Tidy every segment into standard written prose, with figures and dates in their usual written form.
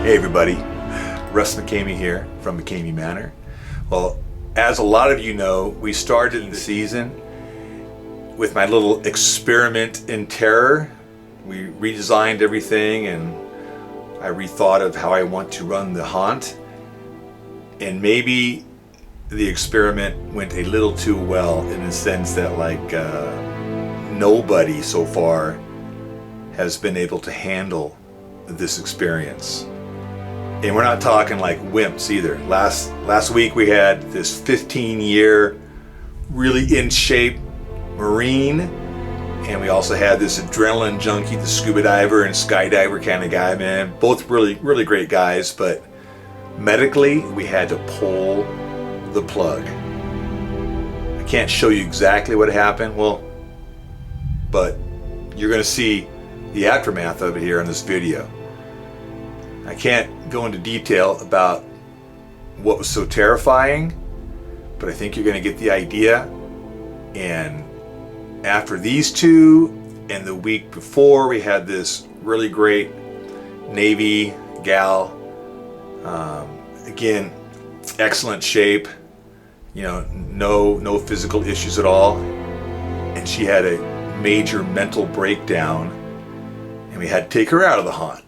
Hey everybody, Russ McKamey here from Mckamey Manor. Well, as a lot of you know, we started the season with my little experiment in terror. We redesigned everything and I rethought of how I want to run the haunt. And maybe the experiment went a little too well in the sense that nobody so far has been able to handle this experience. And we're not talking like wimps either. Last week we had this 15-year, really in shape Marine, and we also had this adrenaline junkie, the scuba diver and skydiver kind of guy, man. Both really, really great guys, but medically we had to pull the plug. I can't show you exactly what happened, but you're gonna see the aftermath of it here in this video. I can't go into detail about what was so terrifying, but I think you're going to get the idea. And after these two, and the week before, we had this really great Navy gal, again, excellent shape, no physical issues at all, and she had a major mental breakdown, and we had to take her out of the haunt.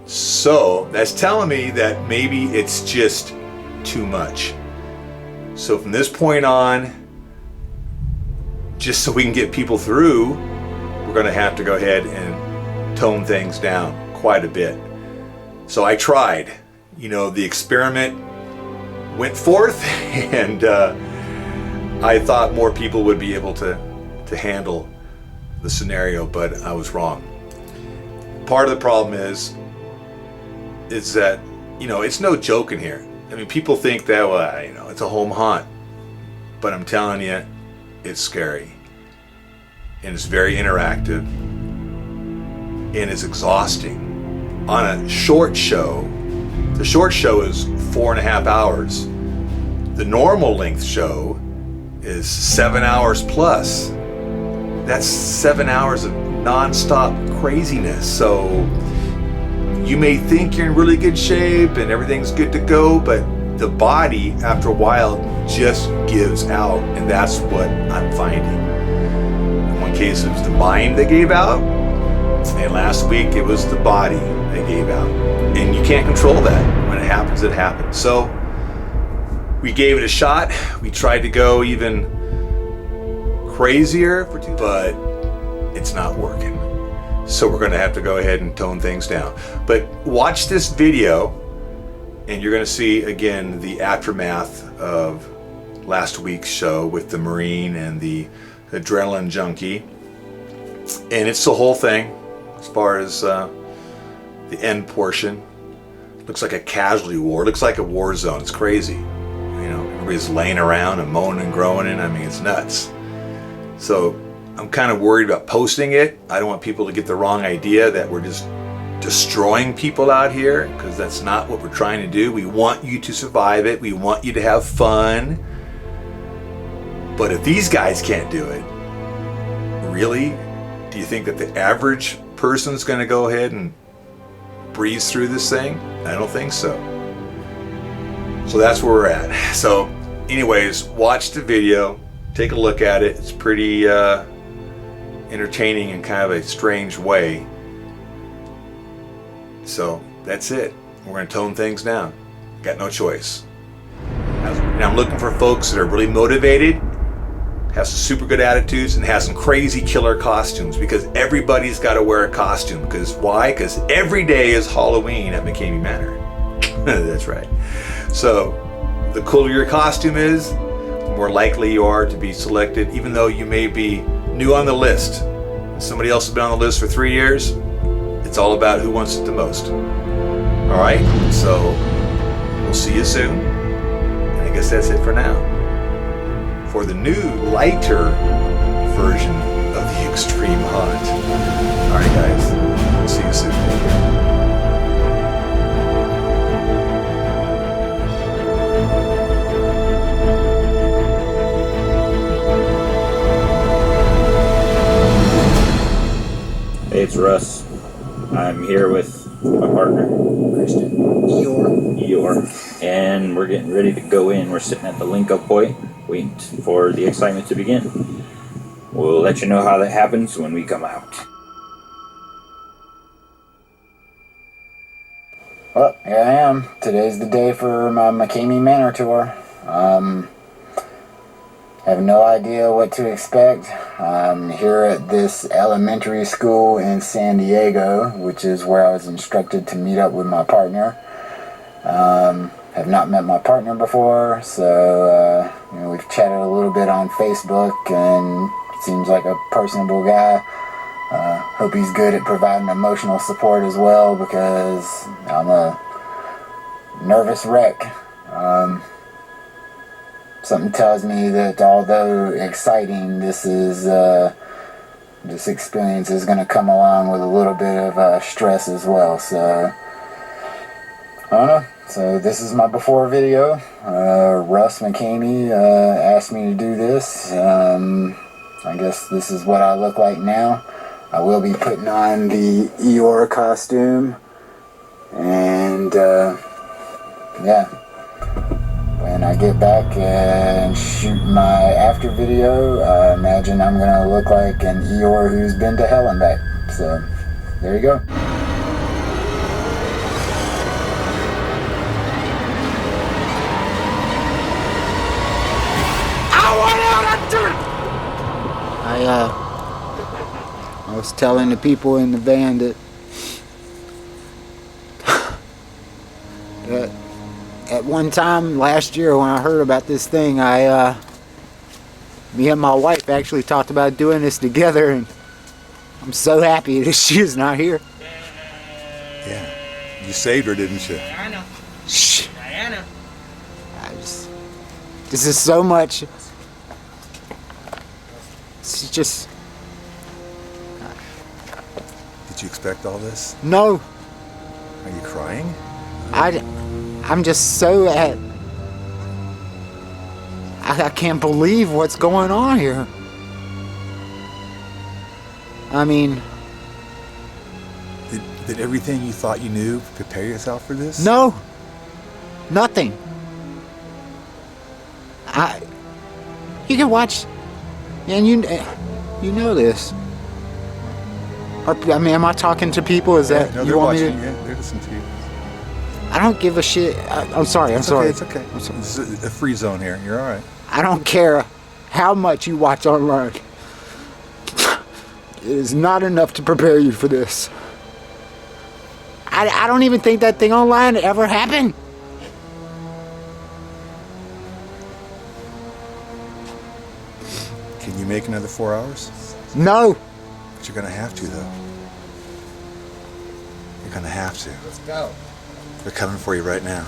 So that's telling me that maybe it's just too much. So from this point on, just so we can get people through, we're going to have to go ahead and tone things down quite a bit. So I tried. The experiment went forth, and I thought more people would be able to handle the scenario, but I was wrong. Part of the problem is that, it's no joke in here. I mean, people think that, it's a home haunt. But I'm telling you, it's scary. And it's very interactive. And it's exhausting. On a short show, the short show is 4.5 hours. The normal length show is 7 hours plus. That's 7 hours of non-stop craziness. So you may think you're in really good shape and everything's good to go, but the body, after a while, just gives out, and that's what I'm finding. In one case, it was the mind that gave out, and last week it was the body that gave out. And you can't control that. When it happens, it happens. So we gave it a shot. We tried to go even crazier, but it's not working. So we're going to have to go ahead and tone things down. But watch this video and you're going to see again the aftermath of last week's show with the Marine and the adrenaline junkie. And it's the whole thing as far as the end portion. Looks like a casualty war. Looks like a war zone. It's crazy. Everybody's laying around and moaning and groaning. I mean, it's nuts. So I'm kind of worried about posting it. I don't want people to get the wrong idea that we're just destroying people out here, because that's not what we're trying to do. We want you to survive it. We want you to have fun. But if these guys can't do it, really? Do you think that the average person's going to go ahead and breeze through this thing? I don't think so. So that's where we're at. So anyways, watch the video. Take a look at it. It's pretty entertaining in kind of a strange way. So that's it. We're going to tone things down. Got no choice. And I'm looking for folks that are really motivated, have some super good attitudes, and have some crazy killer costumes, because everybody's got to wear a costume. Because why? Because every day is Halloween at Mckamey Manor. That's right. So the cooler your costume is, the more likely you are to be selected, even though you may be new on the list. Somebody else has been on the list for 3 years. It's all about who wants it the most. All right, so we'll see you soon. And I guess that's it for now. For the new, lighter version of the Extreme Haunt. All right, guys, we'll see you soon. Hey, it's Russ. I'm here with my partner, Christian, Eeyore, and we're getting ready to go in. We're sitting at the link-up point, waiting for the excitement to begin. We'll let you know how that happens when we come out. Well, here I am. Today's the day for my Mckamey Manor tour. Have no idea what to expect. I'm here at this elementary school in San Diego, which is where I was instructed to meet up with my partner. Have not met my partner before, so we've chatted a little bit on Facebook, and seems like a personable guy. Hope he's good at providing emotional support as well, because I'm a nervous wreck. Something tells me that although exciting, this experience is going to come along with a little bit of stress as well. So I don't know. So this is my before video. Russ McKamey asked me to do this. I guess this is what I look like now. I will be putting on the Eeyore costume, and yeah. When I get back and shoot my after video, I imagine I'm going to look like an Eeyore who's been to hell and back. So, there you go. I was telling the people in the van that at one time last year when I heard about this thing, me and my wife actually talked about doing this together, and I'm so happy that she is not here. Yeah, you saved her, didn't you? Diana. Shh. Diana. This is so much. It's just. Did you expect all this? No. Are you crying? I'm just so I can't believe what's going on here. I mean, did everything you thought you knew prepare yourself for this? No, nothing. You can watch, and you know this. I mean, am I talking to people? Is that no, you want watching, me to? Yeah, they're listening to you. I don't give a shit. I'm sorry. It's sorry. Okay, it's okay. I'm sorry. This is a free zone here. You're all right. I don't care how much you watch online. It is not enough to prepare you for this. I don't even think that thing online ever happened. Can you make another 4 hours? No. But you're gonna have to, though. You're gonna have to. Let's go. They're coming for you right now.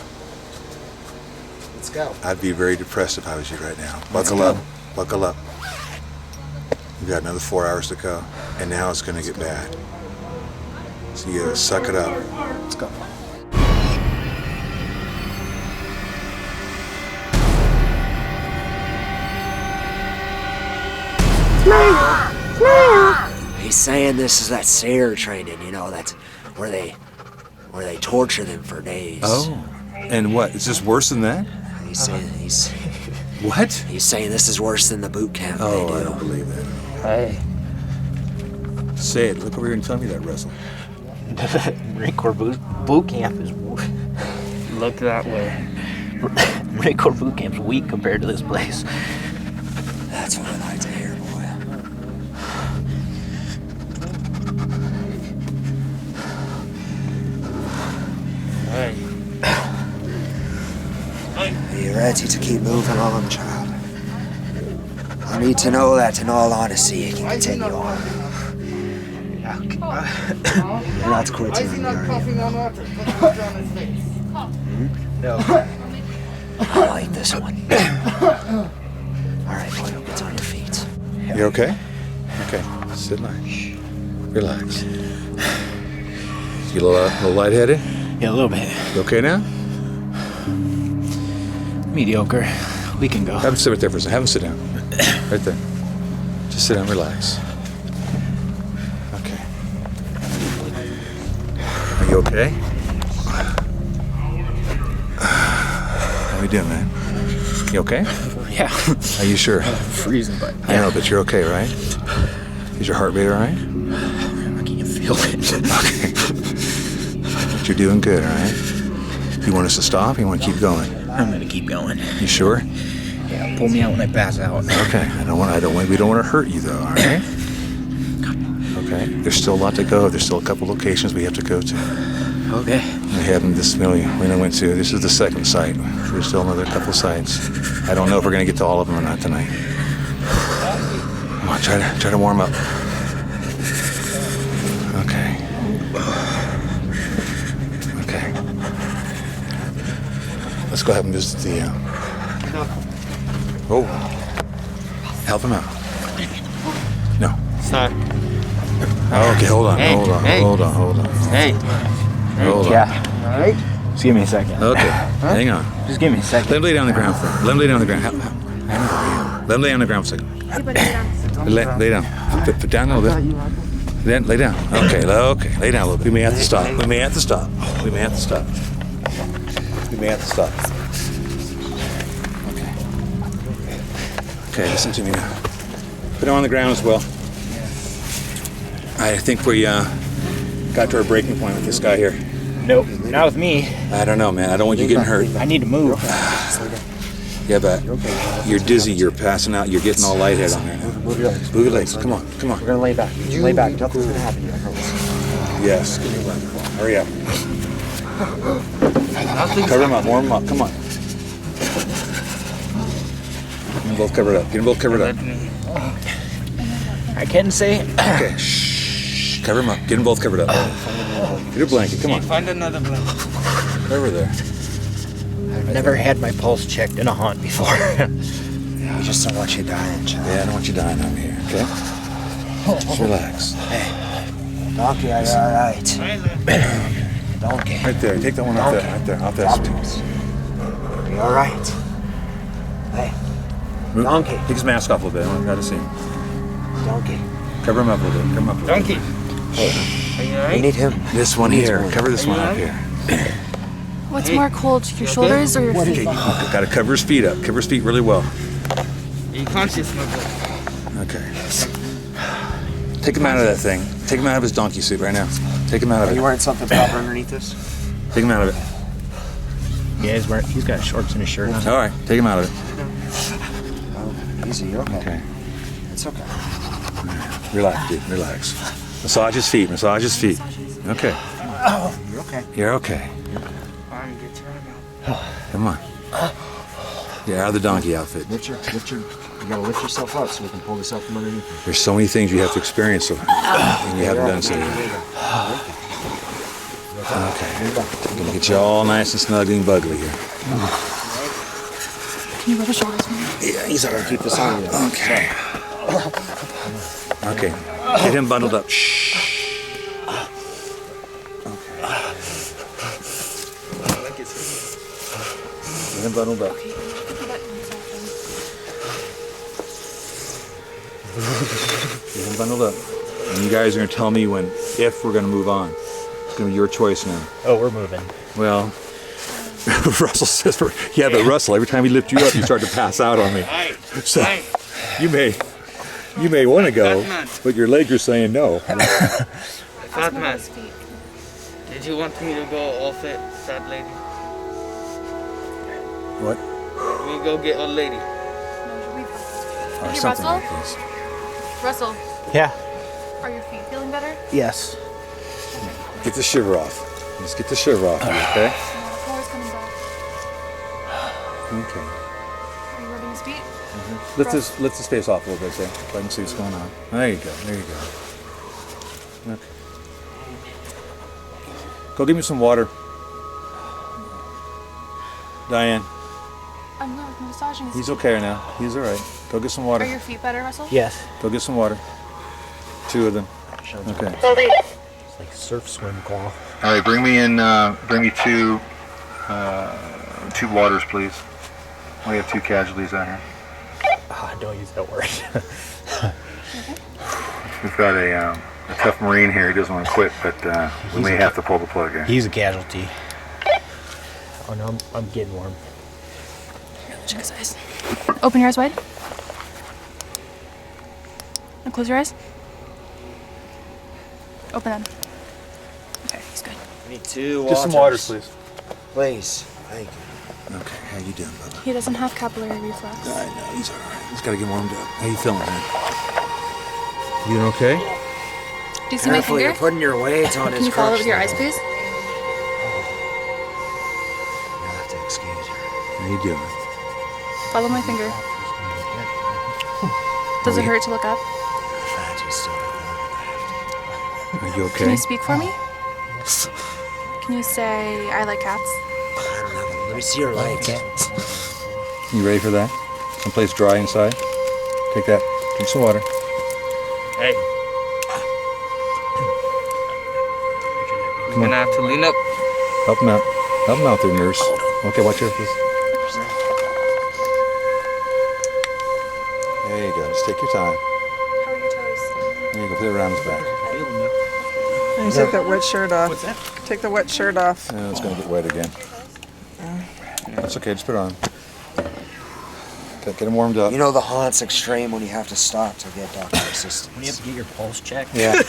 Let's go. I'd be very depressed if I was you right now. Buckle up. Buckle up. You've got another 4 hours to go, and now it's gonna get bad. So you gotta suck it up. Let's go. He's saying this is that SARE training, you know, that's where they torture them for days. Oh, and what? Is this worse than that? He's saying What? he's saying this is worse than the boot camp they do. I don't believe that. Hey. Say it. Look over here and tell me that, Russell. Marine Corps boot camp is. Look that way. Marine Corps boot camp's weak compared to this place. That's what I like to hear, boy. Hey. Are you ready to keep moving on, child? I need to know that, in all honesty, you can continue on. You're not quitting, are you? No. I like this one. Alright, boy, get on your feet. You okay? Okay. Sit back. Relax. You a little lightheaded? Yeah, a little bit. You okay now? Mediocre. We can go. Have him sit right there for a second. Have him sit down. Right there. Just sit down, relax. Okay. Are you okay? How we doing, man? You okay? Yeah. Are you sure? Freezing, but I know, but you're okay, right? Is your heart rate all right? I can't feel it. Okay. But you're doing good, all right? You want us to stop? Or you want to keep going? I'm gonna keep going. You sure? Yeah, pull me out when I pass out. Okay. We don't want to hurt you, though. All right? Okay. There's still a lot to go. There's still a couple locations we have to go to. Okay. We haven't this we went to. This is the second site. There's still another couple sites. I don't know if we're gonna get to all of them or not tonight. Come on, try to warm up. Okay. Okay. Let's go ahead and visit the. Oh. Help him out. No. Sorry. Okay, hold on. Hey, Hold on. hey. Hold on. Hey. Hold on. Yeah. All right. Just give me a second. Okay. Hang on. Just give me a second. Let him lay down on the ground for Let him lay down on the ground. Let him lay on the ground for a second. Lay down. Put down a little bit. Then lay down. Okay. Lay down a little. We may have to stop. We may have to stop. Okay. Okay, listen to me now. Put him on the ground as well. I think we got to our breaking point with this guy here. Nope. Not with me. I don't know, man. I don't want you getting hurt. I need to move. Yeah, but you're dizzy, you're passing out, you're getting all lightheaded on there now. Move your legs. Come on. We're gonna lay back. Lay back. Nothing's gonna happen to you. I promise. Yes. Hurry up. Cover him up. Warm him up. Come on. Get them both covered up. I can't say. Okay. Shh. Cover him up. Get them both covered up. Get a blanket. Come on. Find another blanket. Over there. I've never had my pulse checked in a haunt before. We just don't want you dying, child. Yeah, I don't want you dying on me here, okay? Just relax. Donkey, are you alright? Donkey, Right there. Take that one off there. Right there. Off that stool. are you alright? Hey, Donkey. Take his mask off a little bit. I gotta see him. Donkey. Cover him up a little bit. Cover him up a little Donkey. bit. Are you We alright? need him. This one here. Cover this one up here. What's more cold, your shoulders or your Okay, feet? you gotta cover his feet up. Cover his feet really well. Are you conscious, my boy? Okay. Take him out of that thing. Take him out of his donkey suit right now. Take him out of Are you it. wearing something proper underneath this? Take him out of it. Yeah, he's got shorts and a shirt on. All right. Take him out of it. Oh, easy, you're okay. Okay. It's okay. Relax, dude. Relax. Massage his feet. Massage his feet. Okay. Oh, you're okay. You're okay. Arm, get your arm out. Come on. You're out of the donkey outfit. You gotta lift yourself up so we can pull this out from underneath you. There's so many things you have to experience, so, and you haven't done so yet. Okay. I'm gonna get you all nice and snug and buggly here. Can you rub his shoulders for me? Yeah, he's all right. Keep this on you. Okay. Okay. Get him bundled up. Shh. Get him bundled up. Get him bundled up. And you guys are gonna tell me if we're gonna move on. It's gonna be your choice now. Oh, we're moving. Well, Russell says, yeah, but Russell, every time he lifts you up, you start to pass out on me. Alright. So Alright. you may want to go, Batman. but your legs are saying no. Fat man. Did you want me to go all fat lady? What? We go get old lady. Or Hey, something Russell? like this. Russell, Yeah. are your feet feeling better? Yes. Get the shiver off. Just get the shiver off, okay? No, the color's coming back. Okay. Are you rubbing his feet? Lift his face off a little bit there, so I can see what's going on. There you go. Okay. Go give me some water. Diane, I'm not massaging his he's feet. okay now. He's all right. Go get some water. Are your feet better, Russell? Yes. Go get some water. 2 of them. Okay. It's like surf swim claw. All right, bring me in. Bring me 2 waters, please. We have 2 casualties out here. Don't use that word. We've got a a tough Marine here. He doesn't want to quit, but we may have to pull the plug here. He's a casualty. Oh no, I'm getting warm. Check his eyes. Open your eyes wide. Now close your eyes. Open them. Okay, he's good. We need 2 waters. Just some water, please. Please. Thank you. Okay, how you doing, brother? He doesn't have capillary reflex. I know, he's all right. He's got to get warmed up. How you feeling, man? You doing okay? Do you see my Careful, finger? you're putting your weight on Can his you follow it crotch with your eyes, there. please? You'll have to excuse her. How you doing? Follow my finger. Does it hurt to look up? Fat is still Are you Can okay? you speak for me? Can you say, I like cats? I don't know. Let me see your light. You ready for that? Someplace dry inside? Take that. Drink some water. Hey. You're gonna have to lean up. Help him out. Help him out there, nurse. Okay, watch your face. There you go. Just take your time. How are your toes? There you go. Put it around his back. And take that wet shirt off. What's that? Take the wet shirt off. Yeah, it's going to get wet again. It's okay. Just put it on. Okay, get him warmed up. You know the haunt's extreme when you have to stop to get doctor assistance. When you have to get your pulse checked. Yeah.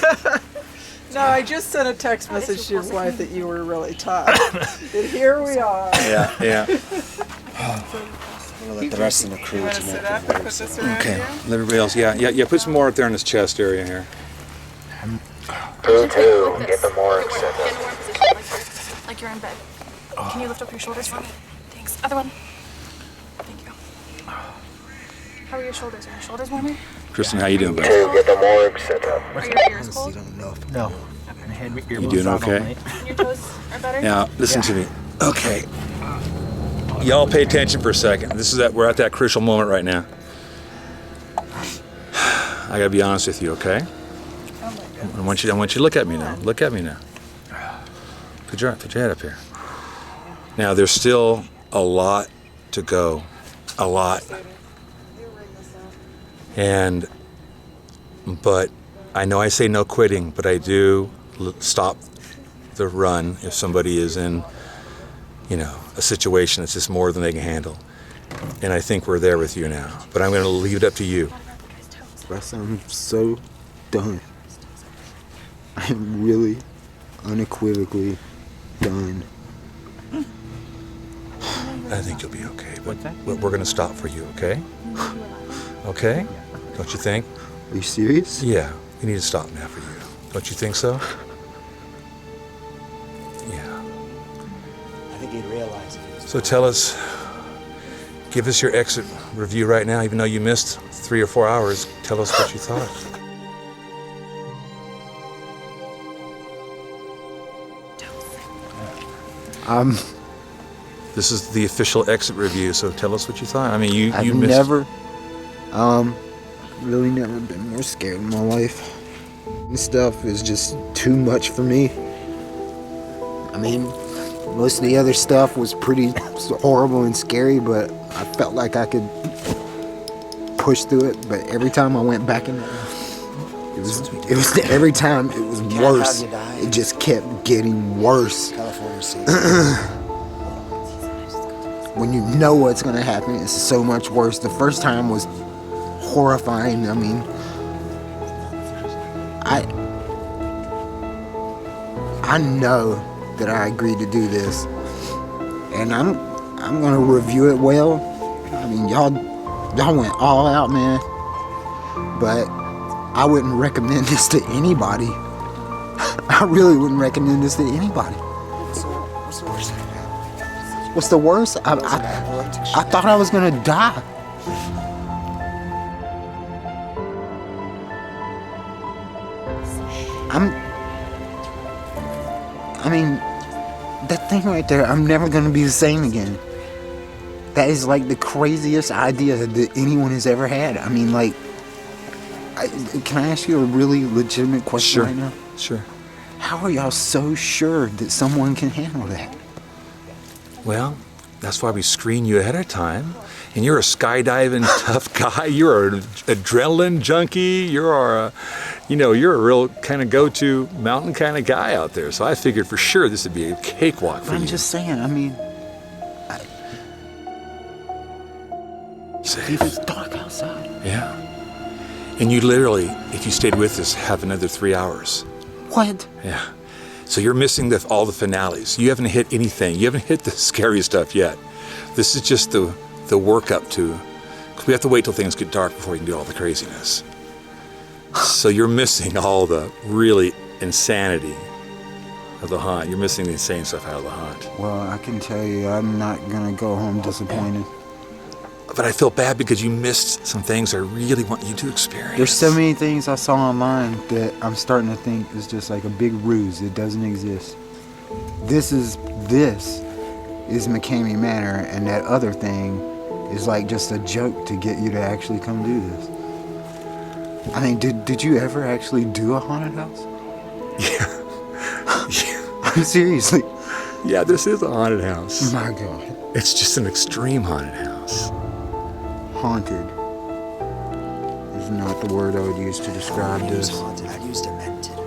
No, I just sent a text message to your wife that you were really tired. And here we are. Yeah, yeah. I'm gonna let the rest of the crew You want to to make sit the up and put moves. this around Okay. you? Let everybody else. Yeah. Put some more up there in his chest area here. 2-2, get the morgue set Get in a up. warm position, like you're in bed. Can you lift up your shoulders for me? Thanks. Other one. Thank you. How are your shoulders? Are your shoulders warmer? Kristen, how you doing, buddy? 2, get the morgue set up. Are your ears cold? No. I had my earbuds doing on all okay? night. And your toes are better? Now, listen to me. Okay. Y'all pay attention for a second. We're at that crucial moment right now. I gotta be honest with you, okay? I want you to look at me now. Look at me now. Put your head up here. Now, there's still a lot to go. A lot. But I know I say no quitting, but I do stop the run if somebody is in, a situation that's just more than they can handle. And I think we're there with you now. But I'm going to leave it up to you. Russ, I'm so done. I'm really unequivocally done. I think you'll be okay. But we're going to stop for you, okay? Okay? Don't you think? Are you serious? Yeah, we need to stop now for you. Don't you think so? Yeah. I think he'd realize it. So tell us, give us your exit review right now, even though you missed 3 or 4 hours. Tell us what you thought. This is the official exit review, so tell us what you thought. I mean, you I've missed. never, really never been more scared in my life. This stuff is just too much for me. I mean, most of the other stuff was pretty horrible and scary, but I felt like I could push through it. But every time I went back in there, it was every time it was worse. have you die. It just kept getting worse. California State. When you know what's gonna happen, it's so much worse. The first time was horrifying. I mean, I know that I agreed to do this, and I'm gonna review it well. I mean, y'all went all out, man. But I wouldn't recommend this to anybody. I really wouldn't recommend this to anybody. What's the worst thing? What's the worst? I thought I was gonna die. I mean, that thing right there, I'm never gonna be the same again. That is like the craziest idea that anyone has ever had. I mean, like, can I ask you a really legitimate question right now? Sure. How are y'all so sure that someone can handle that? Well, that's why we screen you ahead of time. And you're a skydiving tough guy. You're an adrenaline junkie. You're you know, you're a real kind of go-to mountain kind of guy out there. So I figured for sure this would be a cakewalk for you. I'm just saying, I mean, Safe. it's dark outside. Yeah. And you literally, if you stayed with us, have another 3 hours. What? Yeah. So you're missing all the finales. You haven't hit anything. You haven't hit the scary stuff yet. This is just the work up to, because we have to wait till things get dark before we can do all the craziness. So you're missing all the really insanity of the haunt. You're missing the insane stuff out of the haunt. Well, I can tell you, I'm not gonna go home disappointed. But I feel bad because you missed some things I really want you to experience. There's so many things I saw online that I'm starting to think is just like a big ruse. It doesn't exist. This is Mckamey Manor, and that other thing is like just a joke to get you to actually come do this. I mean, did you ever actually do a haunted house? Yeah. Seriously? Yeah, this is a haunted house. My God. It's just an extreme haunted house. Haunted is not the word I would use to describe I'd use this. haunted, I'd use demented.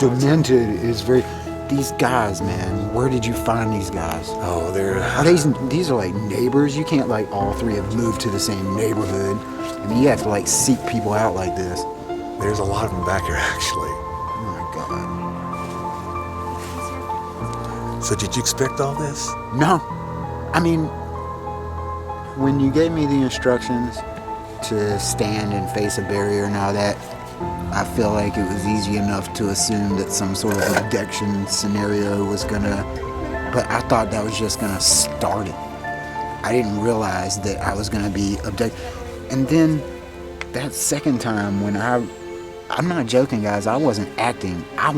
Demented is very... These guys, man, where did you find these guys? Oh, they're... Are these are like neighbors? You can't like all three have moved to the same neighborhood. I mean, you have to like seek people out like this. There's a lot of them back here, actually. Oh my God. So did you expect all this? No. I mean, when you gave me the instructions to stand and face a barrier and all that, I feel like it was easy enough to assume that some sort of abduction scenario was gonna, but I thought that was just gonna start it. I didn't realize that I was gonna be abducted. And then that second time when I'm not joking, guys, I wasn't acting. I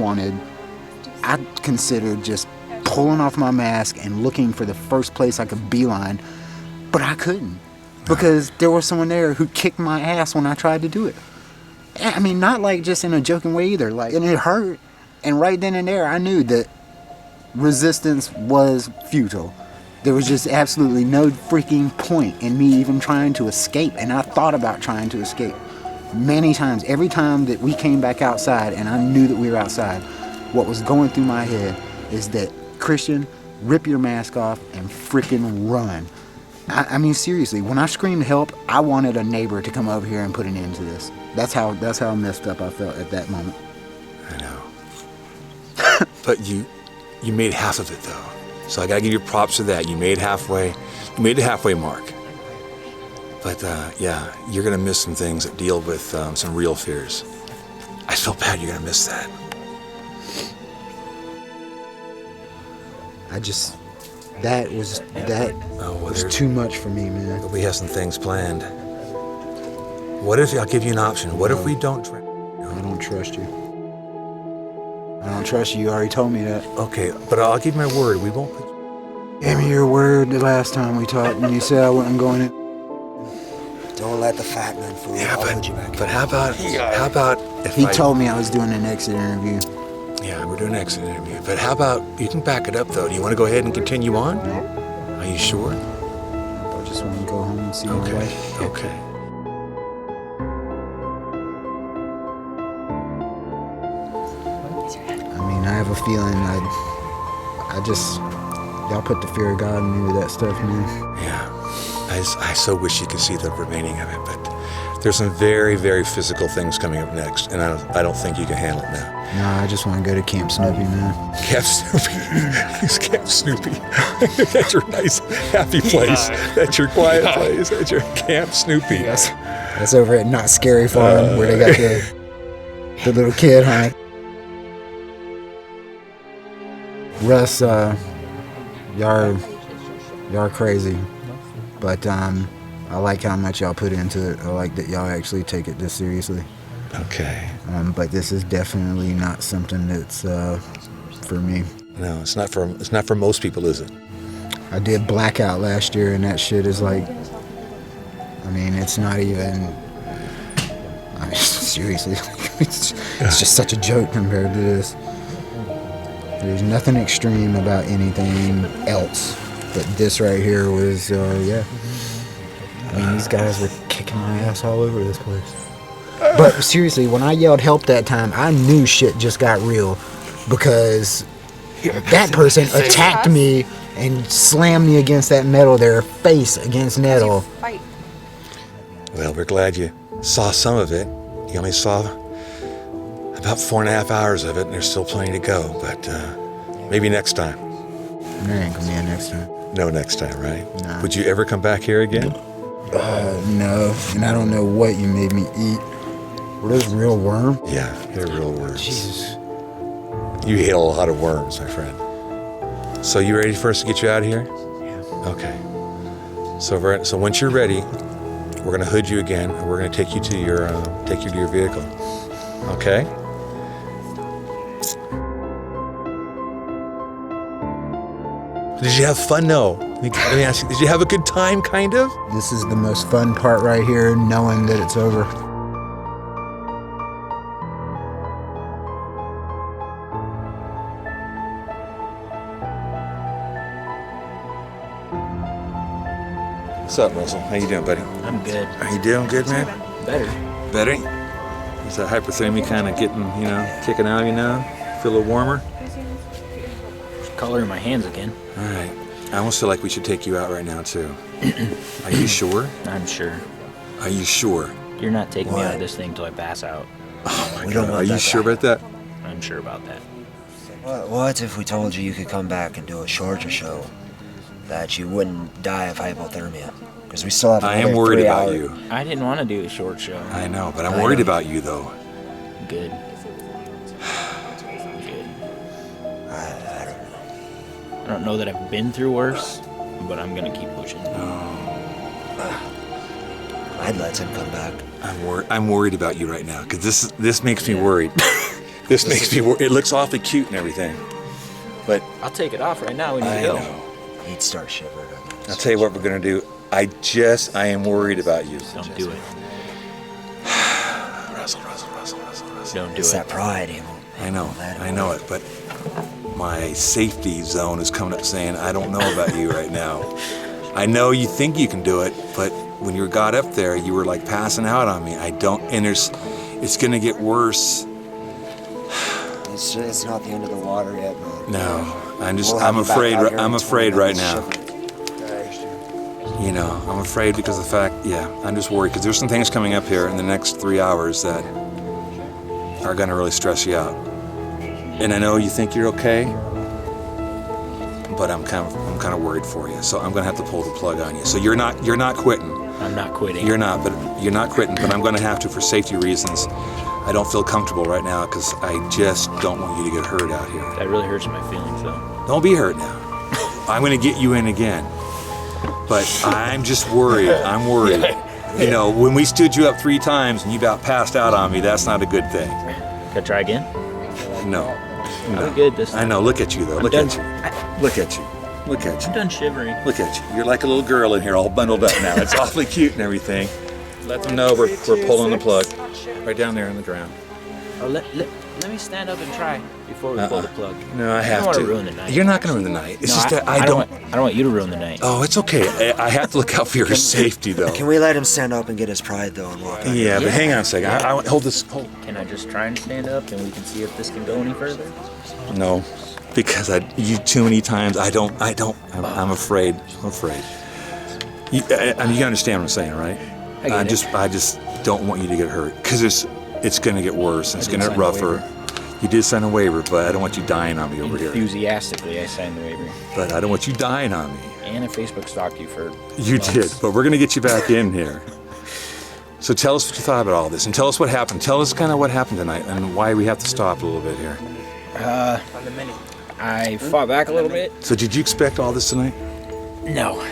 considered just pulling off my mask and looking for the first place I could beeline, but I couldn't because there was someone there who kicked my ass when I tried to do it. I mean, not like just in a joking way either, like, and it hurt. And right then and there, I knew that resistance was futile. There was just absolutely no freaking point in me even trying to escape. And I thought about trying to escape many times. Every time that we came back outside and I knew that we were outside, what was going through my head is that, Christian, rip your mask off and freaking run. I mean, seriously, when I screamed help, I wanted a neighbor to come over here and put an end to this. That's how messed up I felt at that moment. I know. But you made half of it, though. So I gotta give you props for that. You made halfway. You made the halfway mark. But yeah, you're gonna miss some things that deal with some real fears. I feel bad you're gonna miss that. That was too much for me, man. We have some things planned. What if I'll give you an option? What if we don't? I don't trust you. I don't trust you. You already told me that. Okay, but I'll give you my word. We won't. Gave me your word the last time we talked, and you said I wasn't going in. Don't let the fat man fool you. Yeah, I'll put you back but in. how about if He told me I was doing an exit interview. Yeah, we're doing an exit interview. But how about you can back it up though? Do you want to go ahead and continue on? No. Are you sure? I just want to go home and see my wife. Okay. I mean, I have a feeling y'all put the fear of God in me with that stuff, man. Yeah. I so wish you could see the remaining of it, but there's some very, very physical things coming up next, and I don't think you can handle it now. No, I just want to go to Camp Snoopy, man. Camp Snoopy. It's Camp Snoopy. That's your nice, happy place. That's your quiet place. That's your Camp Snoopy. That's over at Not Scary Farm, where they got the little kid hunt. Russ, y'all are crazy, but I like how much y'all put into it. I like that y'all actually take it this seriously. Okay. But this is definitely not something that's for me. No, it's not for most people, is it? I did Blackout last year, and that shit is like, I mean, it's not even. Seriously, it's just such a joke compared to this. There's nothing extreme about anything else, but this right here was, yeah. I mean, these guys were kicking my ass all over this place. But seriously, when I yelled help that time, I knew shit just got real because that person attacked me and slammed me against that metal there, face against metal. Well, we're glad you saw some of it. You only saw about 4.5 hours of it, and there's still plenty to go. But maybe next time. There ain't gonna be a next time. No next time, right? Nah. Would you ever come back here again? No. And I don't know what you made me eat. Were those real worms? Yeah, they're real worms. Jesus. You ate a lot of worms, my friend. So you ready for us to get you out of here? Yeah. Okay. So once you're ready, we're gonna hood you again, and we're gonna take you to your vehicle. Okay? Did you have fun? No. Let me ask you, did you have a good time, kind of? This is the most fun part right here, knowing that it's over. What's up, Russell? How you doing, buddy? I'm good. Are you doing good, man? Better. Better? Is that hypothermia kind of getting, kicking out of you now? Feel a little warmer? There's color in my hands again. All right. I almost feel like we should take you out right now, too. Are you sure? I'm sure. Are you sure? You're not taking me out of this thing till I pass out. Oh, my We don't God. want Are you that sure to about that? I'm sure about that. What if we told you could come back and do a shorter show? That you wouldn't die of hypothermia? Because we still have I another am worried 3 about hours. you. I didn't want to do a short show. I know, but I'm I worried know. about you, though. Good. Good. I don't know. I don't know that I've been through worse, but I'm gonna keep pushing. I'd let him come back. I'm worried about you right now, because this makes me worried. This makes me worried. It looks awfully cute and everything, but I'll take it off right now when you I go. know. He'd start shivering. I'll tell you what we're gonna do. I am worried about you. Don't do it. Russell. Don't do It's it. that pride, he won't. I know, Let him I know it, but my safety zone is coming up saying, I don't know about you right now. I know you think you can do it, but when you got up there, you were like passing out on me. It's gonna get worse. It's not the end of the water yet, but No, I'm we'll afraid. have you back out here I'm in afraid 20 right minutes now. I'm afraid because of the fact, I'm just worried because there's some things coming up here in the next 3 hours that are gonna really stress you out. And I know you think you're okay, but I'm kind of worried for you. So I'm gonna have to pull the plug on you. So you're not quitting. I'm not quitting. You're not quitting. But I'm gonna have to for safety reasons. I don't feel comfortable right now because I just don't want you to get hurt out here. That really hurts my feelings, though. Don't be hurt now. I'm gonna get you in again. But I'm just worried. I'm worried. When we stood you up 3 times and you about passed out on me, that's not a good thing. Can I try again? No. I'm good this time. I know. Look at you, though. Look at you. Look at you. Look at I'm you. done shivering. Look at you. You're like a little girl in here, all bundled up now. It's awfully cute and everything. Let them know we're pulling the plug. Right down there on the ground. Oh, let me stand up and try before we pull the plug. No, I have don't want to. to ruin the night. You're not going to ruin the night. It's No, just that I don't want you to ruin the night. Oh, it's okay. I have to look out for your safety, though. Can we let him stand up and get his pride, though, and walk out? Yeah, but hang on a second. Hold this. Can I just try and stand up and we can see if this can go any further? No, because you too many times. I'm afraid. I'm afraid. You understand what I'm saying, right? I just don't want you to get hurt because it's going to get worse. And it's going to get rougher. You did sign a waiver, but I don't want you dying on me over here. Enthusiastically, I signed the waiver. But I don't want you dying on me. And I Facebook stalked you for You months. did, but we're going to get you back in here. So tell us what you thought about all this, and tell us what happened. Tell us kind of what happened tonight and why we have to stop a little bit here. I fought back a little bit. So did you expect all this tonight? No.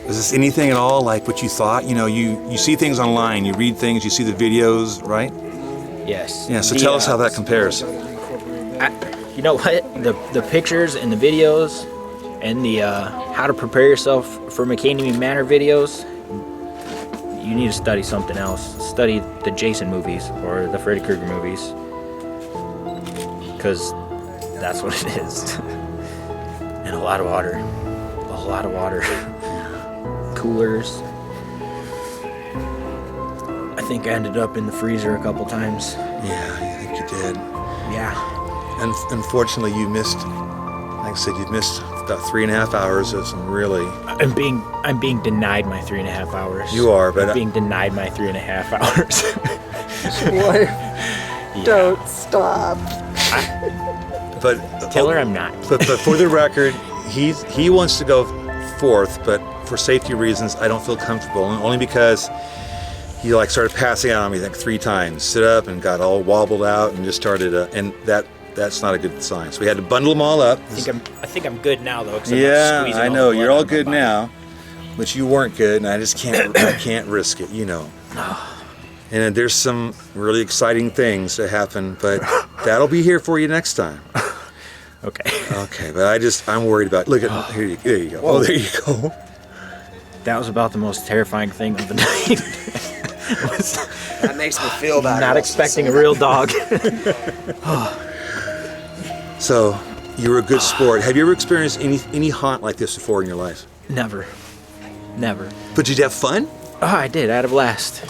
Was this anything at all like what you thought? You see things online, you read things, you see the videos, right? Yes. Yeah, so tell us how that compares. You know what? The pictures and the videos and the how to prepare yourself for Mckamey Manor videos, you need to study something else. Study the Jason movies or the Freddy Krueger movies. Because that's what it is. And a lot of water. A lot of water. Coolers. I think I ended up in the freezer a couple times. Yeah, I think you did. Yeah. And unfortunately, you missed. Like I said, you've missed about 3.5 hours of some really. I'm being denied my 3.5 hours. You are, but I'm being denied my 3.5 hours. Boy, Yeah. don't stop. But Tell her I'm not. But for the record, he wants to go fourth, but for safety reasons, I don't feel comfortable, and only because he like started passing out on me like 3 times, stood up and got all wobbled out, and just started, and that's not a good sign. So we had to bundle them all up. I think I'm good now though. 'Cause I'm not Yeah, squeezing I all know the you're blood all out of my good body. now, but you weren't good, and I just can't I can't risk it, you know. And there's some really exciting things that happen, but that'll be here for you next time. Okay. Okay, but I'm worried about. Look at there you go. Oh, there you go. That was about the most terrifying thing of the night. That makes me feel bad. Not expecting a real dog. So, you were a good sport. Have you ever experienced any haunt like this before in your life? Never. But did you have fun? Oh, I did. I had a blast.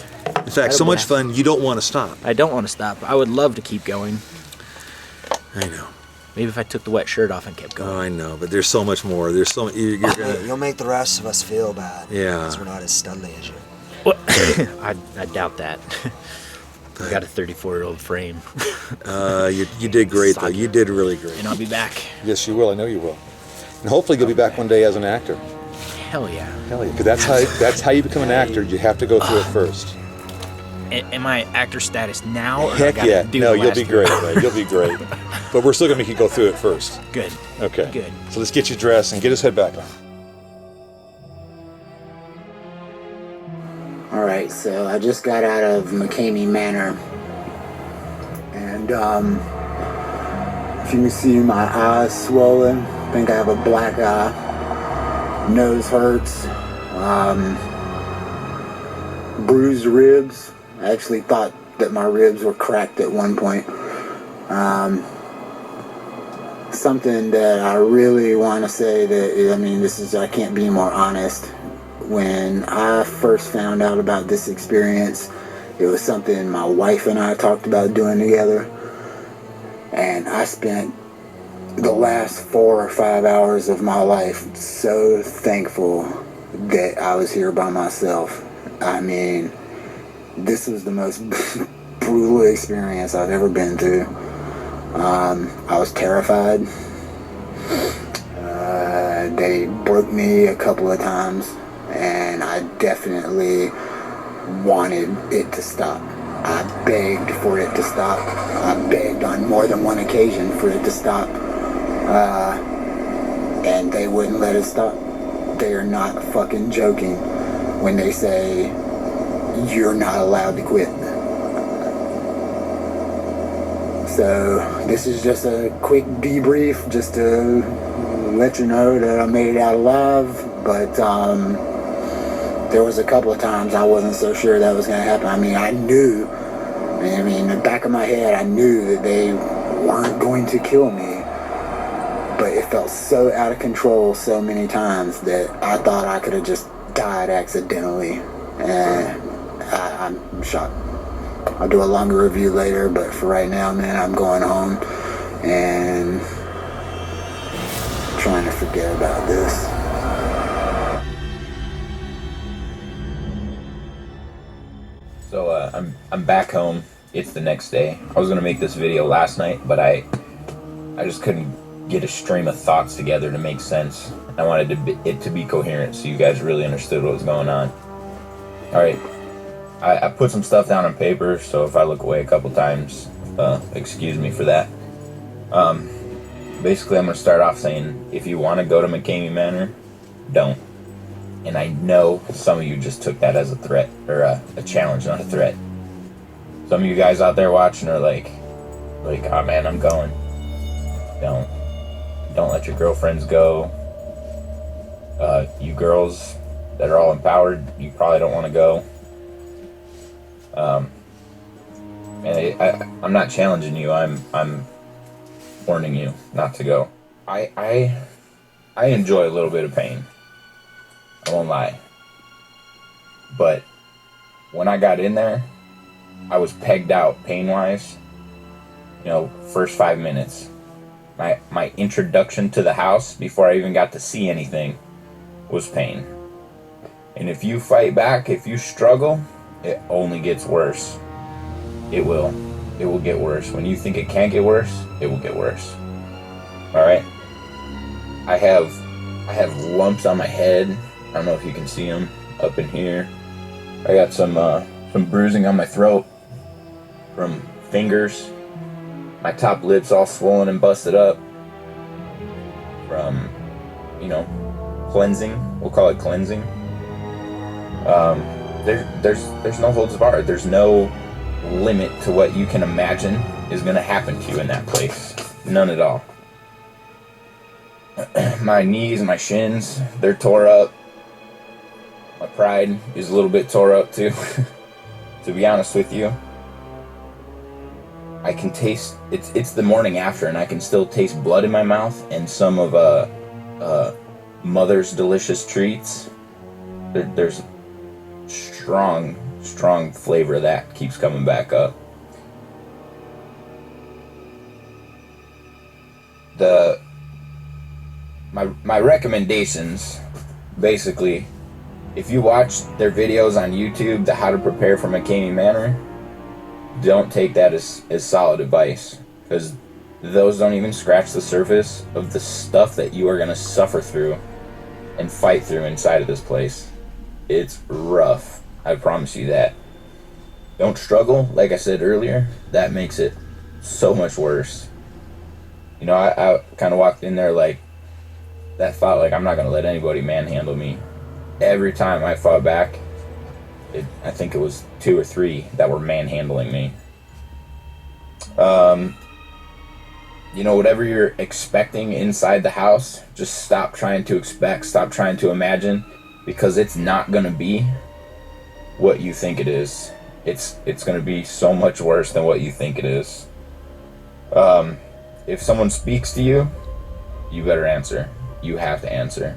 In fact, so much fun you don't want to stop. I don't want to stop. I would love to keep going. I know. Maybe if I took the wet shirt off and kept going. Oh, I know. But there's so much more. There's so you're gonna. You'll make the rest of us feel bad. Yeah. Because we're not as studly as you. What? I doubt that. I got a 34-year-old frame. You did great though. You did really great. And I'll be back. Yes, you will. I know you will. And hopefully you'll be back one day as an actor. Hell yeah. Hell yeah. Because that's how you become an actor. You have to go through it first. Am I actor status now? Or Heck I gotta yeah. do No, the you'll last be year? great, man. You'll be great. But we're still going to make you go through it first. Good. Okay. Good. So let's get you dressed and get his head back on. Alright, so I just got out of Mckamey Manor. And, if you can see my eyes swollen, I think I have a black eye. Nose hurts. Bruised ribs. I actually thought that my ribs were cracked at one point. Something that I really want to say that, I mean, I can't be more honest. When I first found out about this experience, it was something my wife and I talked about doing together. And I spent the last 4 or 5 hours of my life so thankful that I was here by myself. I mean, this was the most brutal experience I've ever been through. I was terrified. They broke me a couple of times, and I definitely wanted it to stop. I begged for it to stop. I begged on more than one occasion for it to stop. And they wouldn't let it stop. They are not fucking joking when they say you're not allowed to quit. So this is just a quick debrief just to let you know that I made it out alive, but there was a couple of times I wasn't so sure that was going to happen. I mean, in the back of my head, I knew that they weren't going to kill me, but it felt so out of control so many times that I thought I could have just died accidentally, and I'm shocked. I'll do a longer review later, but for right now, man, I'm going home and trying to forget about this. So I'm back home. It's the next day. I was gonna make this video last night, but I just couldn't get a stream of thoughts together to make sense. I wanted it to be coherent, so you guys really understood what was going on. All right, I put some stuff down on paper, so if I look away a couple times, excuse me for that. Basically, I'm gonna start off saying, if you want to go to Mckamey Manor, don't. And I know some of you just took that as a threat, or a challenge, not a threat. Some of you guys out there watching are like, oh man, I'm going. Don't let your girlfriends go. You girls that are all empowered, you probably don't want to go. And I'm not challenging you. I'm warning you not to go. I enjoy a little bit of pain. I won't lie. But when I got in there, I was pegged out pain-wise. First 5 minutes. My introduction to the house, before I even got to see anything, was pain. And if you fight back, if you struggle, it only gets worse. It will. It will get worse. When you think it can't get worse, it will get worse. Alright? I have lumps on my head. I don't know if you can see them up in here. I got some bruising on my throat from fingers. My top lip's all swollen and busted up from, cleansing. We'll call it cleansing. There's no holds barred. There's no limit to what you can imagine is going to happen to you in that place. None at all. My knees and my shins, they're tore up. My pride is a little bit tore up too, to be honest with you. I can taste, it's the morning after, and I can still taste blood in my mouth and some of Mother's delicious treats. There's strong flavor that keeps coming back up. My recommendations, basically, if you watch their videos on YouTube, the How to Prepare for Mckamey Manor, don't take that as solid advice, because those don't even scratch the surface of the stuff that you are going to suffer through and fight through inside of this place. It's rough. I promise you that. Don't struggle, like I said earlier. That makes it so much worse. I kind of walked in there like that thought, like, I'm not going to let anybody manhandle me. Every time I fought back, I think it was 2 or 3 that were manhandling me. Whatever you're expecting inside the house, just stop trying to expect, stop trying to imagine, because it's not going to be what you think it is. It's going to be so much worse than what you think it is. If someone speaks to you, you better answer. You have to answer.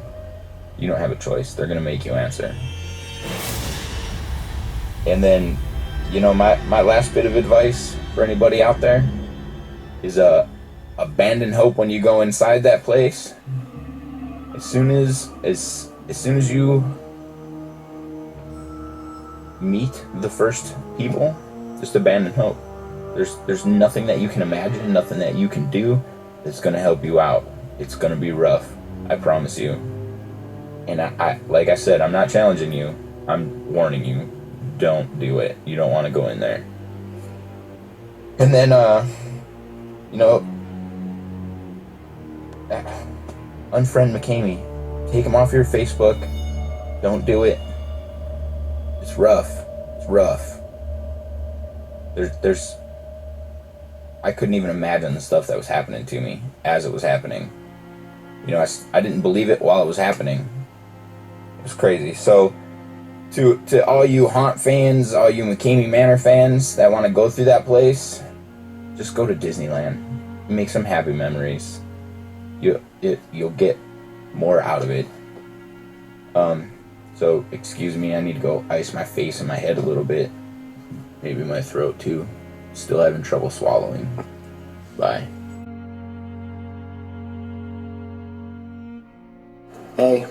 You don't have a choice. They're going to make you answer. And then, my last bit of advice for anybody out there is abandon hope when you go inside that place. As soon as you meet the first people, just abandon hope. There's nothing that you can imagine, nothing that you can do that's going to help you out. It's going to be rough. I promise you. And I like I said, I'm not challenging you. I'm warning you. Don't do it. You don't want to go in there. And then, unfriend Mckamey. Take him off your Facebook. Don't do it. It's rough. It's rough. I couldn't even imagine the stuff that was happening to me as it was happening. I didn't believe it while it was happening. It was crazy. So, to all you haunt fans, all you Mckamey Manor fans that want to go through that place, just go to Disneyland. Make some happy memories. You'll get more out of it. So, excuse me, I need to go ice my face and my head a little bit. Maybe my throat too. Still having trouble swallowing. Bye. Hey,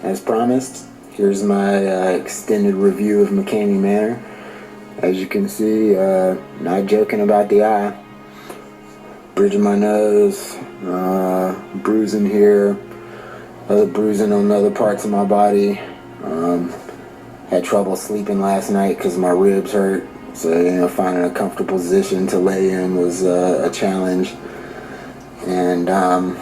as promised, here's my extended review of Mckamey Manor. As you can see, not joking about the eye. Bridge of my nose, bruising here, other bruising on other parts of my body. Had trouble sleeping last night because my ribs hurt, so finding a comfortable position to lay in was a challenge. And I'm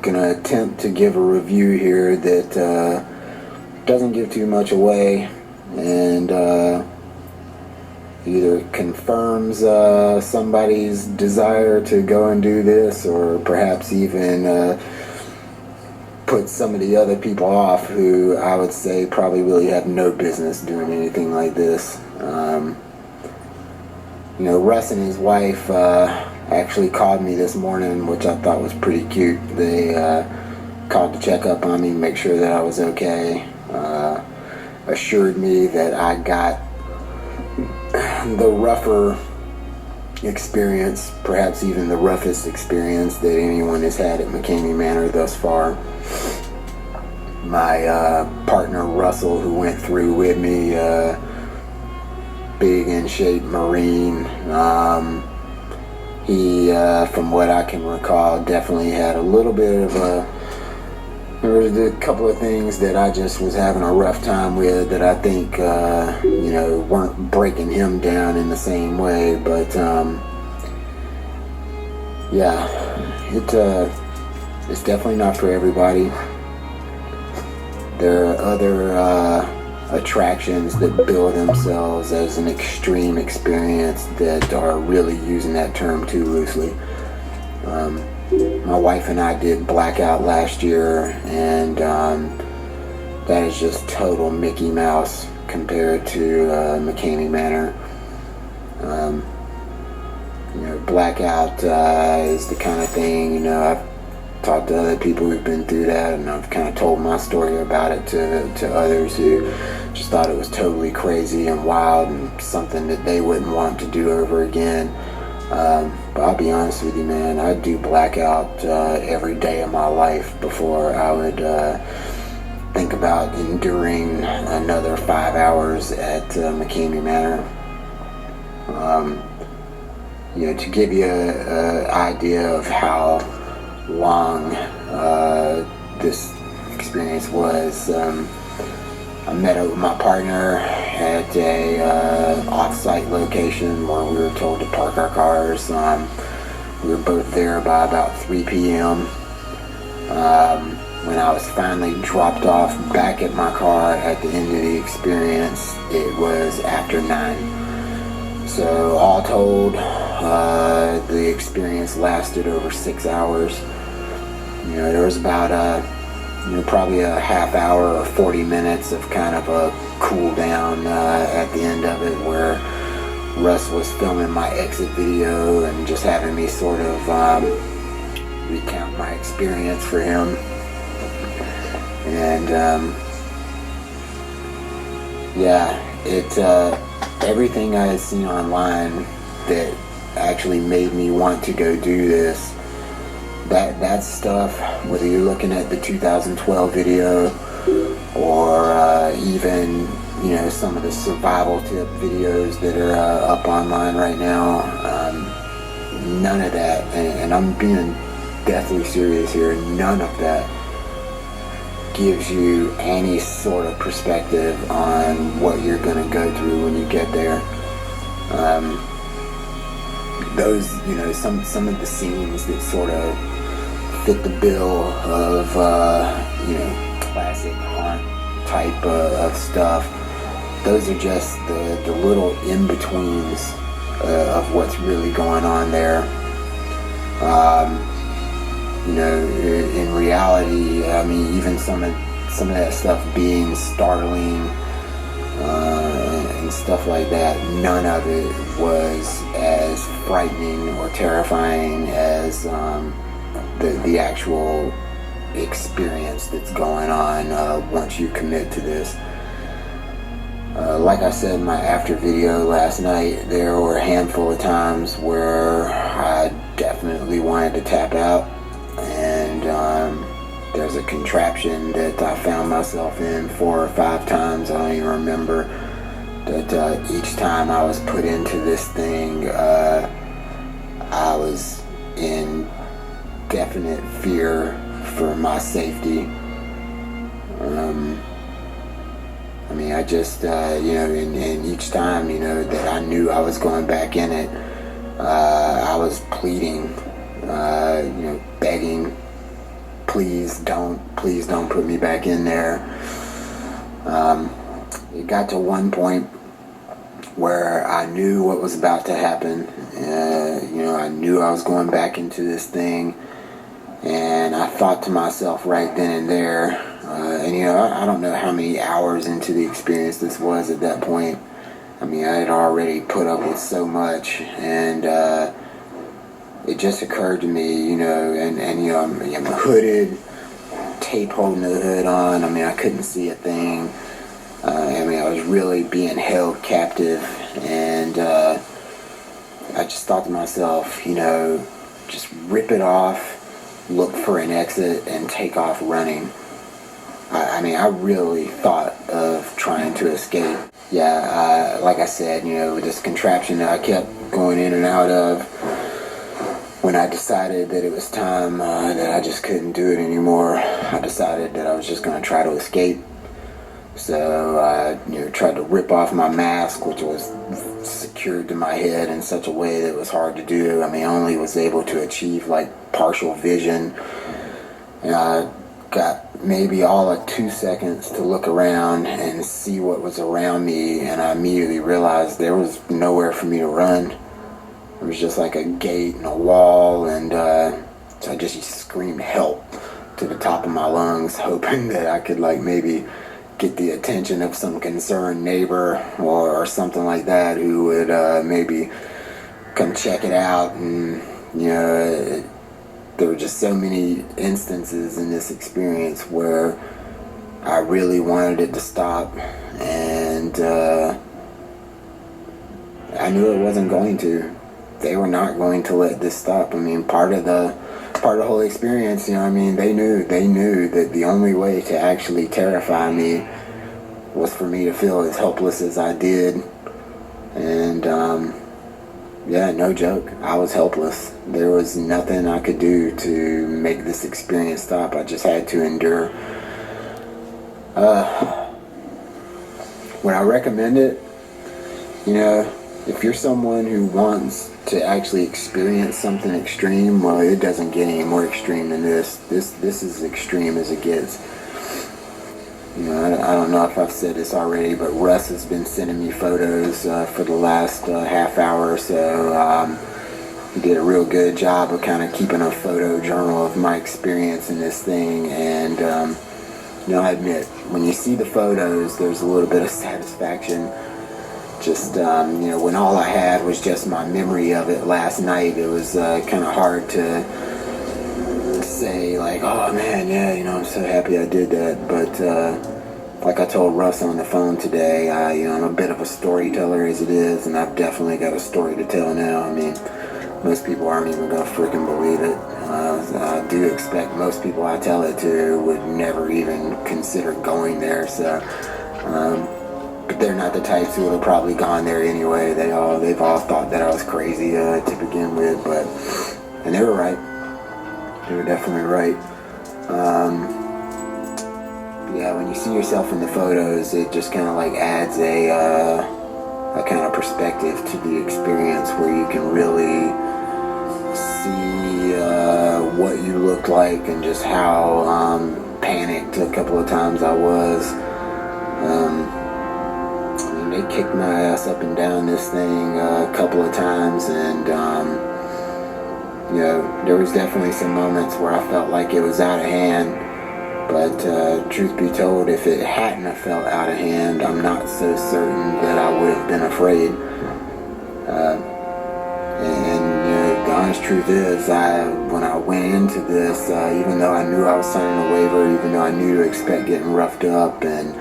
gonna attempt to give a review here that doesn't give too much away and either confirms somebody's desire to go and do this, or perhaps even put some of the other people off who I would say probably really have no business doing anything like this. Russ and his wife actually called me this morning, which I thought was pretty cute. They called to check up on me, make sure that I was okay. assured me that I got the rougher experience, perhaps even the roughest experience that anyone has had at Mckamey Manor thus far. My partner Russell, who went through with me, big in shape Marine, he, from what I can recall, definitely had a little bit of there was a couple of things that I just was having a rough time with that I think, you know, weren't breaking him down in the same way, but, yeah, it's definitely not for everybody. There are other, attractions that bill themselves as an extreme experience that are really using that term too loosely. My wife and I did Blackout last year, and that is just total Mickey Mouse compared to Mckamey Manor. You know, Blackout is the kind of thing, you know, I've talked to other people who've been through that, and I've kind of told my story about it to others who just thought it was totally crazy and wild and something that they wouldn't want to do over again. But I'll be honest with you, man, I'd do Blackout every day of my life before I would think about enduring another 5 hours at Mckamey Manor. You know, to give you an idea of how long this experience was, I met up with my partner at a off-site location where we were told to park our cars. We were both there by about 3 p.m. When I was finally dropped off back at my car at the end of the experience, it was after 9. So all told, the experience lasted over 6 hours. You know, there was about probably a half hour or 40 minutes of kind of a cool down at the end of it, where Russ was filming my exit video and just having me sort of recount my experience for him. And yeah, everything I had seen online that actually made me want to go do this, that stuff, whether you're looking at the 2012 video or even, you know, some of the survival tip videos that are up online right now, none of that, and I'm being deathly serious here, none of that gives you any sort of perspective on what you're going to go through when you get there. Those, you know, some of the scenes that sort of fit the bill of, you know, classic haunt type of stuff, those are just the little in-betweens of what's really going on there. You know, in reality, I mean, even some of that stuff being startling and stuff like that, none of it was as frightening or terrifying as the actual experience that's going on once you commit to this. Like I said in my after video last night, there were a handful of times where I definitely wanted to tap out, and there's a contraption that I found myself in 4 or 5 times, I don't even remember, that each time I was put into this thing, I was in definite fear for my safety. I mean, I just, you know, and each time, you know, that I knew I was going back in it, I was pleading, you know, begging, please don't put me back in there. It got to one point where I knew what was about to happen. You know, I knew I was going back into this thing, and I thought to myself right then and there, and you know, I don't know how many hours into the experience this was at that point. I mean, I had already put up with so much, and it just occurred to me, you know, and you know, I'm hooded, tape holding the hood on. I mean, I couldn't see a thing. I mean, I was really being held captive, and I just thought to myself, you know, just rip it off, look for an exit, and take off running. I mean, I really thought of trying to escape. Yeah, like I said, you know, with this contraption that I kept going in and out of, when I decided that it was time that I just couldn't do it anymore, I decided that I was just going to try to escape. So I tried to rip off my mask, which was secured to my head in such a way that it was hard to do. I mean, I only was able to achieve like partial vision. And I got maybe all of 2 seconds to look around and see what was around me, and I immediately realized there was nowhere for me to run. It was just like a gate and a wall, and so I just screamed help to the top of my lungs, hoping that I could like maybe get the attention of some concerned neighbor or something like that who would maybe come check it out. And you know, there were just so many instances in this experience where I really wanted it to stop, and I knew it wasn't going to. They were not going to let this stop. I mean, part of the whole experience, you know, I mean, they knew that the only way to actually terrify me was for me to feel as helpless as I did. And yeah, no joke, I was helpless. There was nothing I could do to make this experience stop. I just had to endure. Would I recommend it? You know, if you're someone who wants to actually experience something extreme, well, it doesn't get any more extreme than this. This is extreme as it gets. You know, I don't know if I've said this already, but Russ has been sending me photos for the last half hour or so. He did a real good job of kind of keeping a photo journal of my experience in this thing, and you know, I admit, when you see the photos, there's a little bit of satisfaction. Just, you know, when all I had was just my memory of it last night, it was kind of hard to say, like, oh man, yeah, you know, I'm so happy I did that. But like I told Russ on the phone today, you know, I'm a bit of a storyteller as it is, and I've definitely got a story to tell now. I mean, most people aren't even going to freaking believe it. I do expect most people I tell it to would never even consider going there, so... but they're not the types who would have probably gone there anyway. They've all thought that I was crazy to begin with, and they were right. They were definitely right. Yeah, when you see yourself in the photos, it just kind of like adds a kind of perspective to the experience, where you can really see what you look like and just how panicked a couple of times I was. They kicked my ass up and down this thing a couple of times, and you know, there was definitely some moments where I felt like it was out of hand, but truth be told, if it hadn't have felt out of hand, I'm not so certain that I would have been afraid. And you know, the honest truth is, when I went into this, even though I knew I was signing a waiver, even though I knew to expect getting roughed up and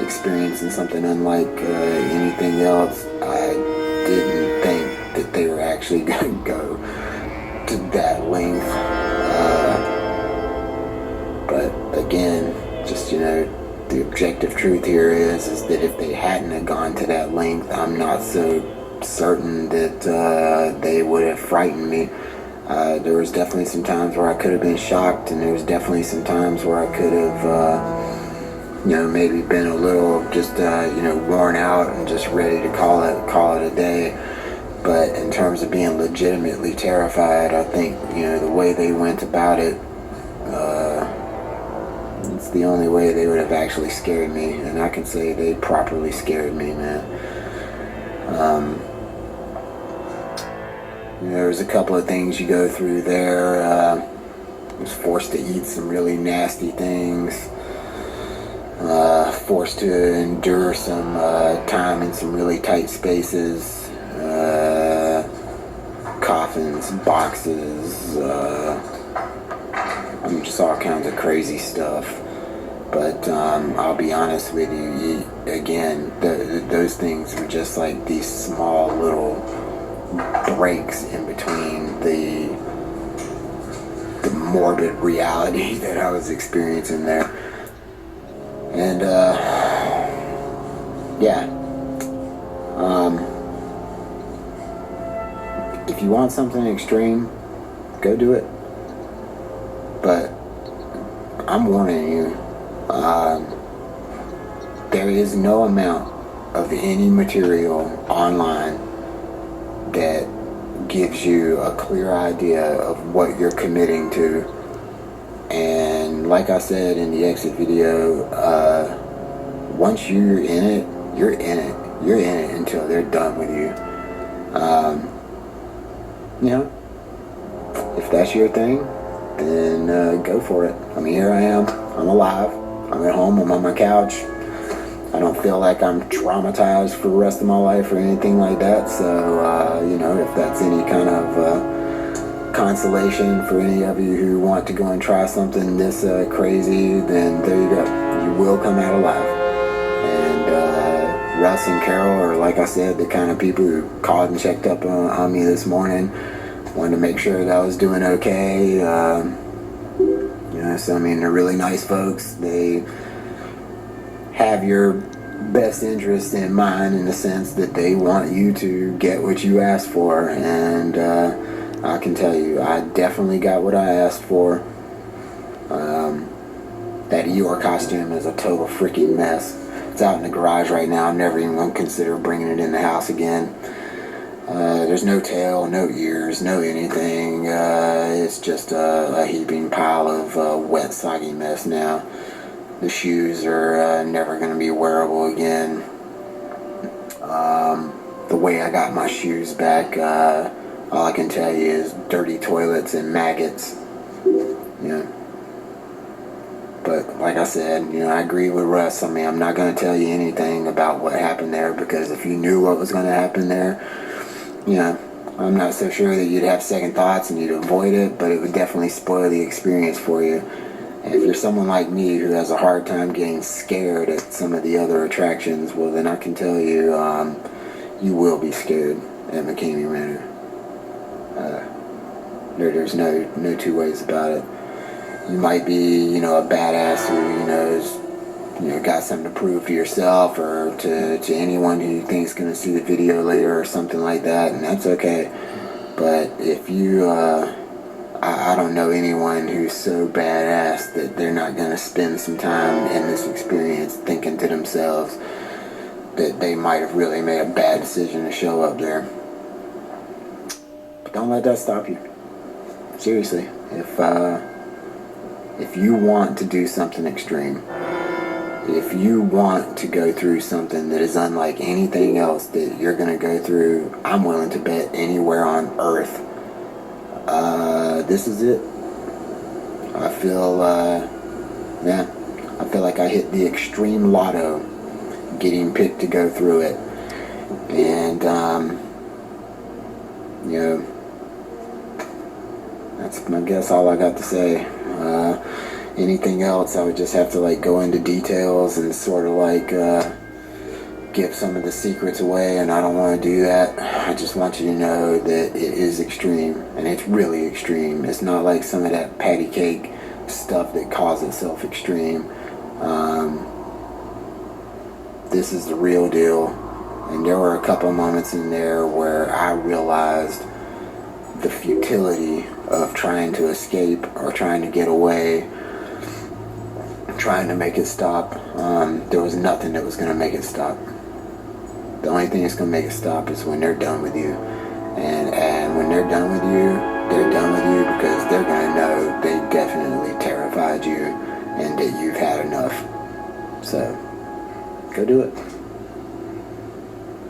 experiencing something unlike anything else, I didn't think that they were actually going to go to that length. But again, just, you know, the objective truth here is that if they hadn't have gone to that length, I'm not so certain that they would have frightened me. There was definitely some times where I could have been shocked, and there was definitely some times where I could have you know, maybe been a little just, you know, worn out and just ready to call it a day. But in terms of being legitimately terrified, I think, you know, the way they went about it, it's the only way they would have actually scared me. And I can say they properly scared me, man. You know, there was a couple of things you go through there. I was forced to eat some really nasty things. Forced to endure some time in some really tight spaces, coffins, boxes, just all kinds of crazy stuff. But I'll be honest with you, again, those things were just like these small little breaks in between the morbid reality that I was experiencing there. And yeah, if you want something extreme, go do it. But I'm warning you, there is no amount of any material online that gives you a clear idea of what you're committing to. And like I said in the exit video, once you're in it, you're in it. You're in it until they're done with you. You know, if that's your thing, then go for it. I mean, here I am. I'm alive. I'm at home. I'm on my couch. I don't feel like I'm traumatized for the rest of my life or anything like that. So, you know, if that's any kind of consolation for any of you who want to go and try something this crazy, then there you go. You will come out alive. And Russ and Carol are, like I said, the kind of people who called and checked up on me this morning. Wanted to make sure that I was doing okay. You know, so I mean, they're really nice folks. They have your best interest in mind in the sense that they want you to get what you asked for. And I can tell you, I definitely got what I asked for. That Eeyore costume is a total freaking mess. It's out in the garage right now. I'm never even going to consider bringing it in the house again. There's no tail, no ears, no anything. It's just a heaping pile of wet, soggy mess now. The shoes are never going to be wearable again. The way I got my shoes back, all I can tell you is dirty toilets and maggots. You know. But like I said, you know, I agree with Russ. I mean, I'm not going to tell you anything about what happened there, because if you knew what was going to happen there, you know, I'm not so sure that you'd have second thoughts and you'd avoid it, but it would definitely spoil the experience for you. And if you're someone like me who has a hard time getting scared at some of the other attractions, well, then I can tell you, you will be scared at Mckamey Manor. There's no two ways about it. You might be, you know, a badass who, you know, is, you know, got something to prove to yourself or to anyone who you think is going to see the video later or something like that, and that's okay. But if you, I don't know anyone who's so badass that they're not going to spend some time in this experience thinking to themselves that they might have really made a bad decision to show up there. But don't let that stop you. Seriously, if you want to do something extreme, if you want to go through something that is unlike anything else that you're going to go through, I'm willing to bet anywhere on earth, this is it. I feel, I feel like I hit the extreme lotto getting picked to go through it. And, you know, that's, I guess, all I got to say. Anything else, I would just have to like go into details and sort of like give some of the secrets away, and I don't want to do that. I just want you to know that it is extreme, and it's really extreme. It's not like some of that patty cake stuff that calls itself extreme. This is the real deal, and there were a couple moments in there where I realized the futility of trying to escape or trying to get away, trying to make it stop. There was nothing that was going to make it stop. The only thing that's going to make it stop is when they're done with you. And when they're done with you, they're done with you because they're going to know they definitely terrified you and that you've had enough. So, go do it.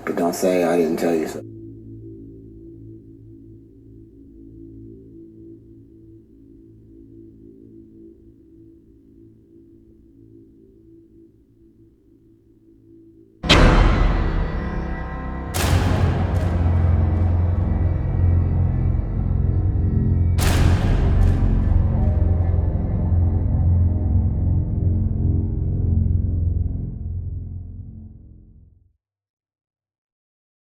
But don't say I didn't tell you so.